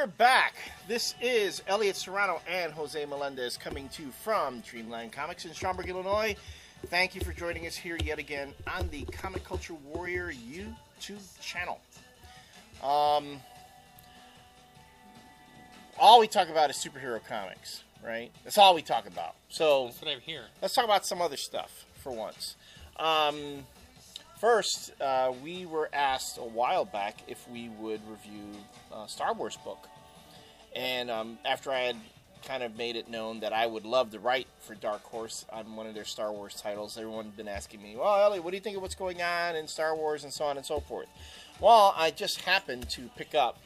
we're back. This is Elliott Serrano and Jose Melendez coming to you from Dreamland Comics in Schaumburg, Illinois. Thank you for joining us here yet again on the Comic Culture Warrior YouTube channel. All we talk about is superhero comics, right? That's all we talk about. So that's what I'm hearing. Let's talk about some other stuff for once. First, we were asked a while back if we would review a Star Wars book. And after I had kind of made it known that I would love to write for Dark Horse on one of their Star Wars titles, everyone had been asking me, well, Elliot, what do you think of what's going on in Star Wars and so on and so forth? Well, I just happened to pick up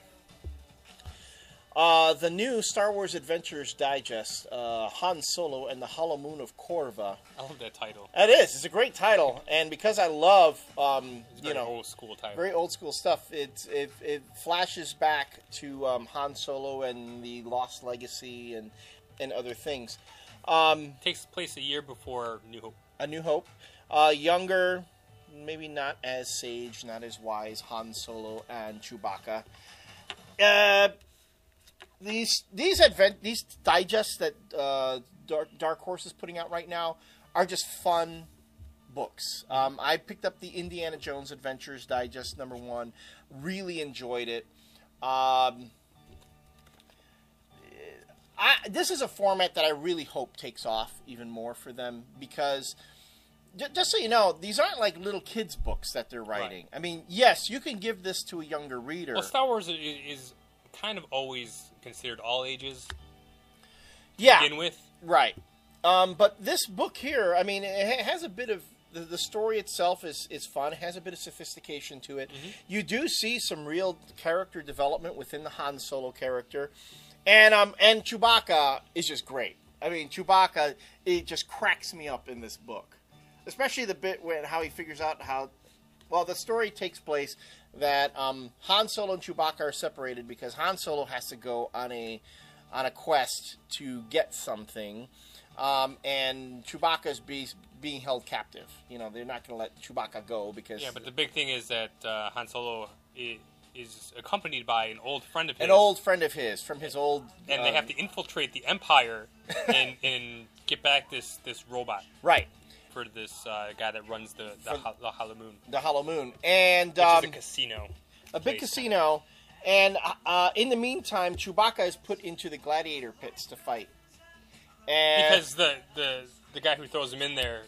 the new Star Wars Adventures Digest, Han Solo and the Hollow Moon of Corva. I love that title. It is. It's a great title, and because I love, old school title, very old school stuff. It flashes back to Han Solo and the Lost Legacy and other things. Takes place a year before New Hope. A New Hope, younger, maybe not as sage, not as wise Han Solo and Chewbacca. These digests that Dark Horse is putting out right now are just fun books. I picked up the Indiana Jones Adventures Digest #1. Really enjoyed it. This is a format that I really hope takes off even more for them because, just so you know, these aren't like little kids' books that they're writing. Right. I mean, yes, you can give this to a younger reader. Well, Star Wars is kind of always considered all ages to begin with. Right. But this book here, I mean, it has a bit of... The story itself is fun. It has a bit of sophistication to it. Mm-hmm. You do see some real character development within the Han Solo character. And Chewbacca is just great. I mean, Chewbacca, it just cracks me up in this book. Especially the bit when how he figures out how... Well, the story takes place that Han Solo and Chewbacca are separated because Han Solo has to go on a quest to get something, and Chewbacca is being held captive. You know, they're not going to let Chewbacca go because... Yeah, but the big thing is that Han Solo is accompanied by an old friend of his. An old friend of his from his old... And they have to infiltrate the Empire and get back this robot. Right. For this guy that runs the Hollow Moon. The Hollow Moon. And, which is a casino. A big casino. And in the meantime, Chewbacca is put into the gladiator pits to fight. And because the guy who throws him in there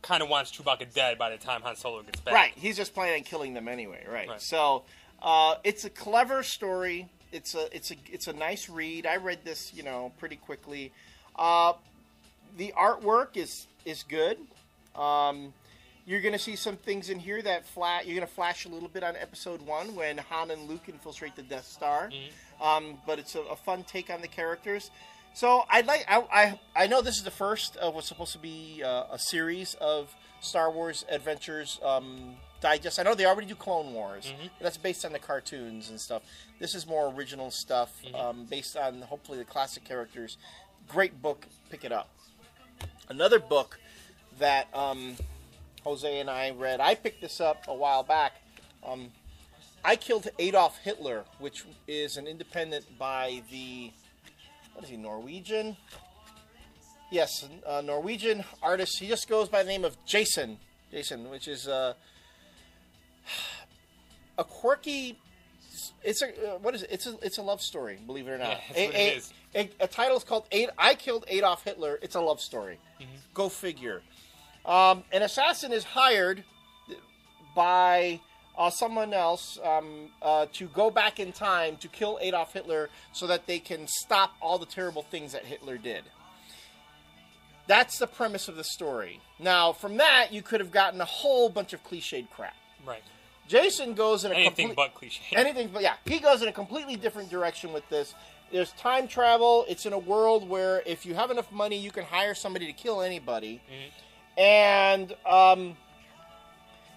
kind of wants Chewbacca dead by the time Han Solo gets back. Right. He's just planning on killing them anyway. Right. So it's a clever story. It's a nice read. I read this, pretty quickly. The artwork is good. You're going to see some things in here that you're going to flash a little bit on episode 1 when Han and Luke infiltrate the Death Star. Mm-hmm. But it's a fun take on the characters. So I know this is the first of what's supposed to be a series of Star Wars Adventures Digest. I know they already do Clone Wars. Mm-hmm. That's based on the cartoons and stuff. This is more original stuff, mm-hmm. Based on hopefully the classic characters. Great book. Pick it up. Another book that Jose and I read, I picked this up a while back. I Killed Adolf Hitler, which is an independent by the, what is he, Norwegian? Yes, Norwegian artist. He just goes by the name of Jason, which is a quirky... what is it? It's a love story, believe it or not. Yeah, that's what it is. A title is called I Killed Adolf Hitler. It's a love story. Mm-hmm. Go figure. An assassin is hired by someone else to go back in time to kill Adolf Hitler so that they can stop all the terrible things that Hitler did. That's the premise of the story. Now, from that, you could have gotten a whole bunch of cliched crap. Right. Jason goes in anything but cliche. Anything but, yeah. He goes in a completely different direction with this. There's time travel. It's in a world where if you have enough money, you can hire somebody to kill anybody. Mm-hmm.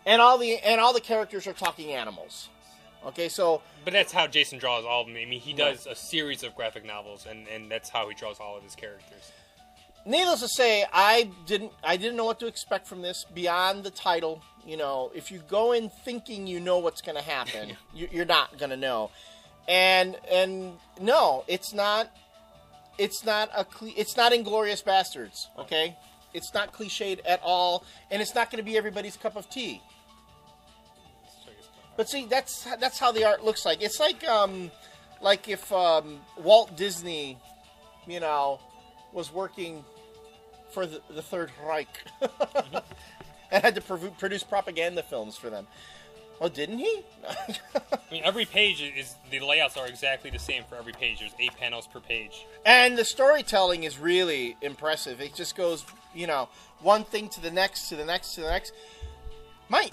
And all the characters are talking animals. Okay, so... But that's how Jason draws all of them. I mean, he does a series of graphic novels, and that's how he draws all of his characters. Needless to say, I didn't know what to expect from this beyond the title. You know, if you go in thinking you know what's going to happen, you're not going to know. And no, it's not. It's not Inglourious Bastards. Okay, it's not cliched at all, and it's not going to be everybody's cup of tea. But see, that's how the art looks like. It's like if Walt Disney, was working for the Third Reich and had to produce propaganda films for them. Oh, didn't he? I mean, every page the layouts are exactly the same for every page. There's 8 panels per page. And the storytelling is really impressive. It just goes, one thing to the next, to the next, to the next.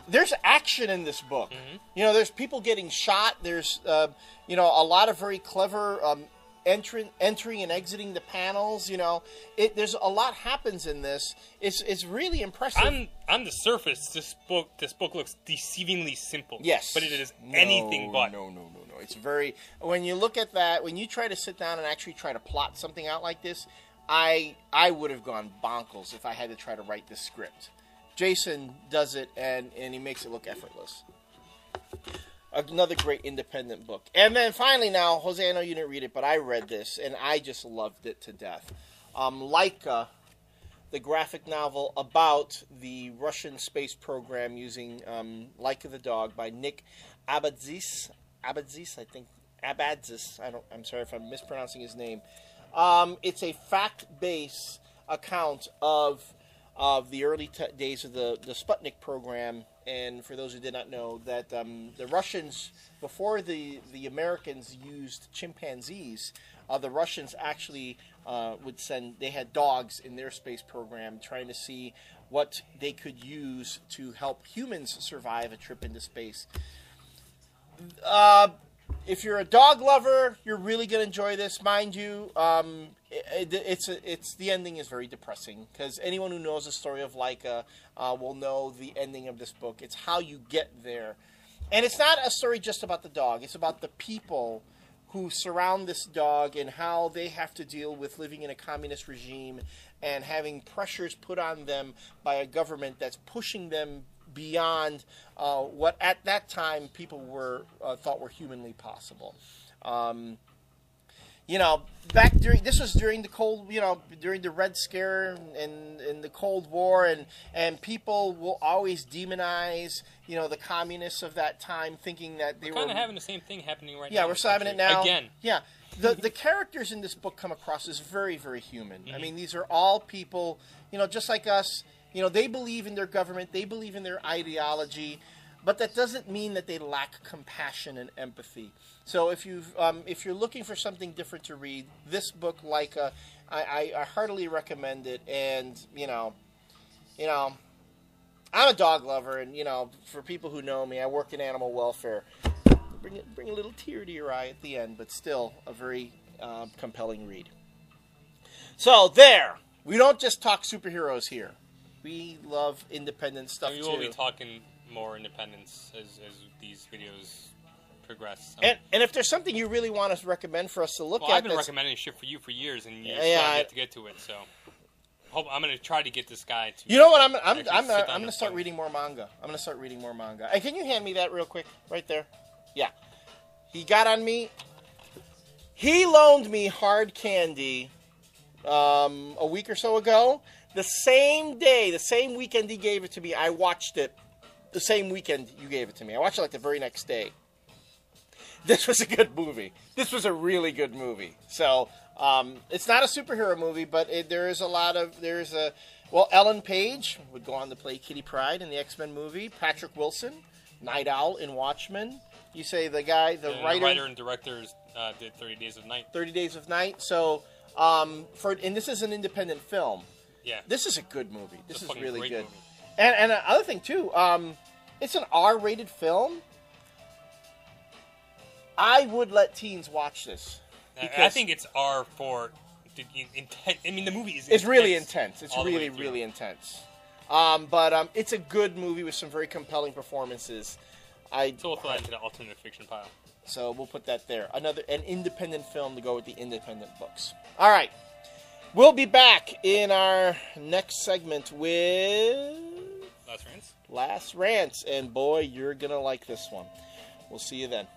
There's action in this book. Mm-hmm. There's people getting shot. There's, a lot of very clever entering and exiting the panels. There's a lot happens in this. It's really impressive. On the surface, this book looks deceivingly simple. Yes, but it is anything but. No. It's very. When you look at that, when you try to sit down and actually try to plot something out like this, I would have gone bonkers if I had to try to write this script. Jason does it, and he makes it look effortless. Another great independent book. And then finally now, Jose, I know you didn't read it, but I read this, and I just loved it to death. LAIKA, the graphic novel about the Russian space program using LAIKA the dog by Nick Abadzis. I think. Abadzis. I'm sorry if I'm mispronouncing his name. It's a fact-based account of the early days of the Sputnik program. And for those who did not know, that the Russians, before the Americans used chimpanzees, the Russians actually they had dogs in their space program trying to see what they could use to help humans survive a trip into space. If you're a dog lover, you're really going to enjoy this. Mind you, the ending is very depressing, because anyone who knows the story of LAIKA will know the ending of this book. It's how you get there. And it's not a story just about the dog. It's about the people who surround this dog and how they have to deal with living in a communist regime and having pressures put on them by a government that's pushing them beyond what at that time people thought were humanly possible. This was during the Cold, during the Red Scare and the Cold War, and people will always demonize, the communists of that time, thinking that they were kind of having the same thing happening right now. Yeah, we're having it now again. Yeah, the characters in this book come across as very, very human. Mm-hmm. I mean, these are all people, just like us. They believe in their government, they believe in their ideology, but that doesn't mean that they lack compassion and empathy. So if you're looking for something different to read, this book, LAIKA, I heartily recommend it. And I'm a dog lover, and for people who know me, I work in animal welfare. Bring a little tear to your eye at the end, but still a very compelling read. So there, we don't just talk superheroes here. We love independent stuff, too. We will be talking more independence as these videos progress. So. And if there's something you really want to recommend for us to look at... I've been recommending shit for you for years, and you still have to get to it, so... I'm going to try to get this guy to... You know what? I'm going to start reading more manga. Hey, can you hand me that real quick? Right there. Yeah. He got on me. He loaned me Hard Candy a week or so ago. The same day, the same weekend he gave it to me, I watched it the same weekend you gave it to me. I watched it like the very next day. This was a good movie. This was a really good movie. So, it's not a superhero movie, but Ellen Page would go on to play Kitty Pryde in the X-Men movie. Patrick Wilson, Night Owl in Watchmen. You say the guy, the writer... The writer and director did 30 Days of Night. 30 Days of Night. So, and this is an independent film. Yeah. This is a good movie. This is really good. Movie. And another thing, too, it's an R-rated film. I would let teens watch this. I think it's R for... I mean, the movie is intense. It's really intense. It's really, really intense. But it's a good movie with some very compelling performances. So we'll throw that into the alternate fiction pile. So we'll put that there. An independent film to go with the independent books. All right. We'll be back in our next segment with... Last Rants. Last Rants. And boy, you're going to like this one. We'll see you then.